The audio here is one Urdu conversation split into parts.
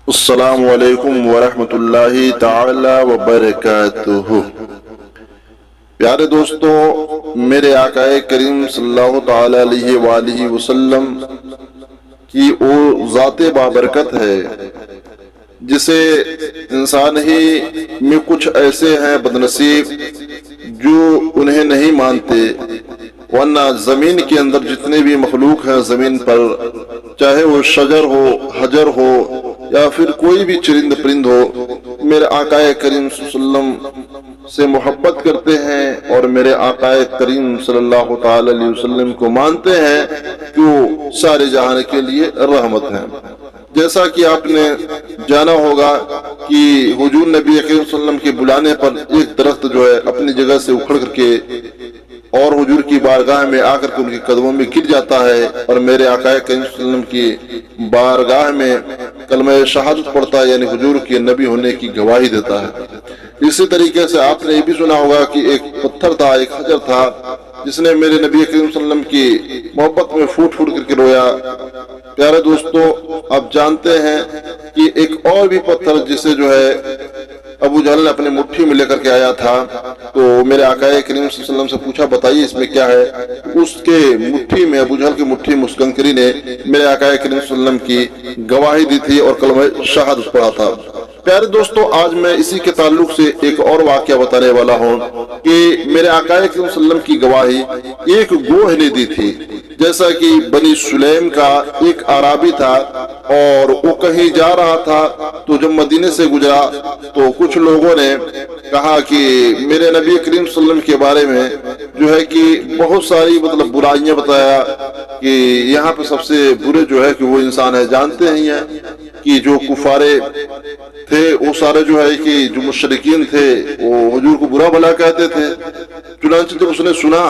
السلام علیکم ورحمۃ اللہ تعالی وبرکاتہ۔ پیارے دوستو، میرے آقا کریم صلی اللہ تعالی علیہ وآلہ وسلم کی وہ ذات بابرکت ہے جسے انسان ہی میں کچھ ایسے ہیں بدنصیب جو انہیں نہیں مانتے، ورنہ زمین کے اندر جتنے بھی مخلوق ہیں زمین پر، چاہے وہ شجر ہو، حجر ہو، یا پھر کوئی بھی چرند پرند ہو، میرے آقا کریم صلی اللہ علیہ وسلم سے محبت کرتے ہیں اور میرے آقا کریم صلی اللہ تعالی علیہ وسلم کو مانتے ہیں کہ وہ سارے جہان کے لیے رحمت ہیں۔ جیسا کہ آپ نے جانا ہوگا کہ حضور نبی کریم صلی اللہ علیہ وسلم کے بلانے پر ایک درخت جو ہے اپنی جگہ سے اکھڑ کر کے اور حضور کی بارگاہ میں آ کر کے ان کے قدموں میں گر جاتا ہے، اور میرے آقا کریم صلی اللہ علیہ وسلم کی بارگاہ میں کلمہ شہادت پڑھتا ہے، یعنی حضور کے نبی ہونے کی گواہی دیتا ہے۔ اسی طریقے سے آپ نے یہ بھی سنا ہوگا کہ ایک پتھر تھا، ایک حجر تھا، جس نے میرے نبی کریم صلی اللہ علیہ وسلم کی محبت میں پھوٹ پھوٹ کر کے رویا۔ پیارے دوستو، آپ جانتے ہیں کہ ایک اور بھی پتھر جسے جو ہے ابو جہل نے اپنے مٹھی میں لے کر کے آیا تھا، تو میرے آقا کریم صلی اللہ علیہ وسلم سے پوچھا بتائیے اس میں کیا ہے؟ اس کے مٹھی میں، ابو جہل کے مٹھی میں اس کنکری نے میرے آقا کریم صلی اللہ علیہ وسلم کی گواہی دی تھی اور کلمہ شہادت پڑھا تھا۔ پیارے دوستو، آج میں اسی کے تعلق سے ایک اور واقعہ بتانے والا ہوں کہ میرے آقا کریم صلی اللہ علیہ وسلم کی گواہی ایک گوہ نے دی تھی۔ جیسا کہ بنی سلیم کا ایک عرابی تھا اور وہ کہیں جا رہا تھا، تو جب مدینے سے گزرا تو کچھ لوگوں نے کہا کہ میرے نبی کریم صلی اللہ علیہ وسلم کے بارے میں جو ہے کہ بہت ساری برائیاں بتایا کہ یہاں پہ سب سے برے جو ہے کہ وہ انسان ہے، جانتے ہی ہیں کہ جو کفارے تھے وہ سارے جو ہے کہ جو مشرکین تھے وہ حضور کو برا بھلا کہتے تھے۔ چنانچہ جب اس نے سنا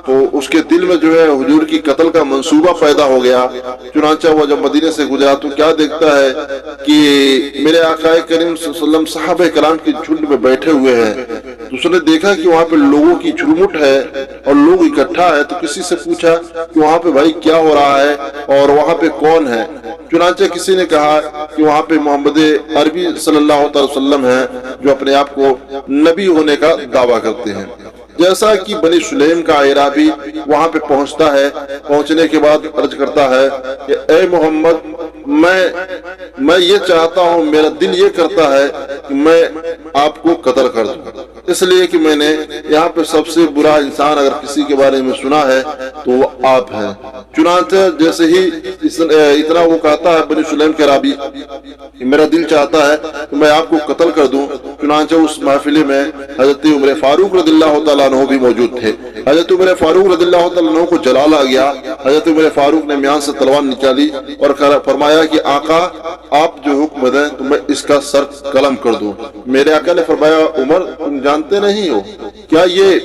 تو اس کے دل میں جو ہے حضور کی قتل کا منصوبہ پیدا ہو گیا۔ چنانچہ وہ جب مدینے سے گزرا تو کیا دیکھتا ہے کہ میرے آقا کریم صلی اللہ علیہ وسلم صحابہ کرام کی جھنڈ میں بیٹھے ہوئے ہیں۔ تو اس نے دیکھا کہ وہاں پہ لوگوں کی جھرمٹ ہے اور لوگ اکٹھا ہے، تو کسی سے پوچھا کہ وہاں پہ بھائی کیا ہو رہا ہے اور وہاں پہ کون ہے؟ چنانچہ کسی نے کہا کہ وہاں پہ محمد عربی صلی اللہ علیہ وسلم ہیں جو اپنے آپ کو نبی ہونے کا دعویٰ کرتے ہیں۔ جیسا کہ بنی سلیم کا عرابی وہاں پہ پہنچتا ہے، پہنچنے کے بعد عرض کرتا ہے کہ اے محمد، میں یہ چاہتا ہوں، میرا دل یہ کرتا ہے کہ میں آپ کو قتل کر دوں، اس لیے کہ میں نے یہاں پہ سب سے برا انسان اگر کسی کے بارے میں سنا ہے تو وہ آپ ہیں۔ چنانچہ جیسے ہی اتنا وہ کہتا ہے بنی سلیم کے عرابی کہ میرا دل چاہتا ہے کہ میں آپ کو قتل کر دوں، چنانچہ اس محفلے میں حضرت عمر فاروق رضی اللہ تعالیٰ عنہ بھی موجود تھے۔ حضرت عمر فاروق رضی اللہ تعالیٰ عنہ کو جلال آ گیا۔ حضرت عمر فاروق نے میان سے تلوار نکالی اور فرمایا کہ آقا آپ جو حکم دیں تو میں اس کا سر قلم کر دوں۔ میرے آقا نے فرمایا عمر، تم جانتے نہیں ہو کیا یہ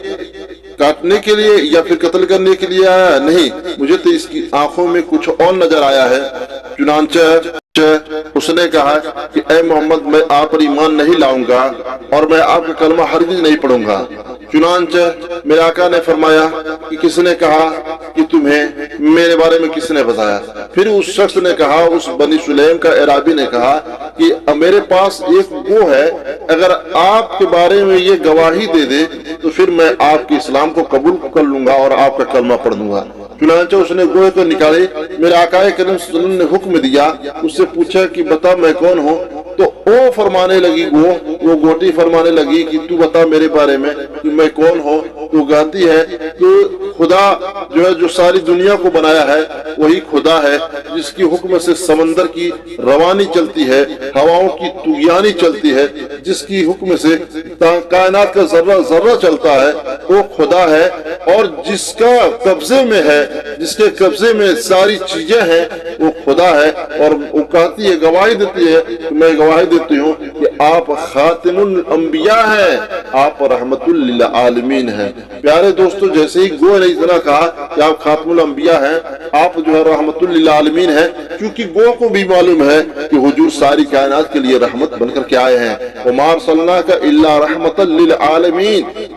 کاٹنے کے لیے یا پھر قتل کرنے کے لیے آیا ہے؟ نہیں، مجھے تو اس کی آنکھوں میں کچھ اور نظر آیا ہے۔ چنانچہ اس نے کہا کہ اے محمد، میں آپ پر ایمان نہیں لاؤں گا اور میں آپ کا کلمہ ہرگز نہیں پڑھوں گا۔ چنانچہ میرے آقا نے فرمایا کہ کس نے کہا کہ تمہیں میرے بارے میں کس نے بتایا؟ پھر اس شخص نے کہا، اس بنی سلیم کا عرابی نے کہا کہ میرے پاس ایک وہ ہے، اگر آپ کے بارے میں یہ گواہی دے دے تو پھر میں آپ کے اسلام کو قبول کر لوں گا اور آپ کا کلمہ پڑھ دوں گا۔ چنانچہ اس نے گوہے کو نکالے، میرے آقا کریم صلی اللہ علیہ وسلم نے حکم دیا، اس سے پوچھا کہ بتا میں کون ہوں؟ تو وہ فرمانے لگی، وہ گوٹی فرمانے لگی کہ تو بتا میرے بارے میں کہ میں کون ہوں؟ تو کہتی ہے کہ خدا جو ہے جو ساری دنیا کو بنایا ہے وہی خدا ہے، جس کی حکم سے سمندر کی روانی چلتی ہے، ہواؤں کی طغیانی چلتی ہے، جس کی حکم سے کائنات کا ذرہ ذرہ چلتا ہے، وہ خدا ہے، اور جس کا قبضے میں ہے، جس کے قبضے میں ساری چیزیں ہیں وہ خدا ہے۔ اور وہ کہتی ہے، گواہی دیتی ہے کہ میں گواہی دیتی ہوں کہ آپ خاتم الانبیاء ہیں، آپ رحمت للعالمین ہیں۔ پیارے دوستو، جیسے ہی گوہ نے اتنا کہا کہ آپ خاتم الانبیاء ہیں، آپ جو ہے رحمت للعالمین ہیں، کیونکہ گوہ کو بھی معلوم ہے کہ حضور ساری کائنات کے لیے رحمت بن کر کے آئے ہیں۔ وما ارسلناک الا رحمت للعالمین،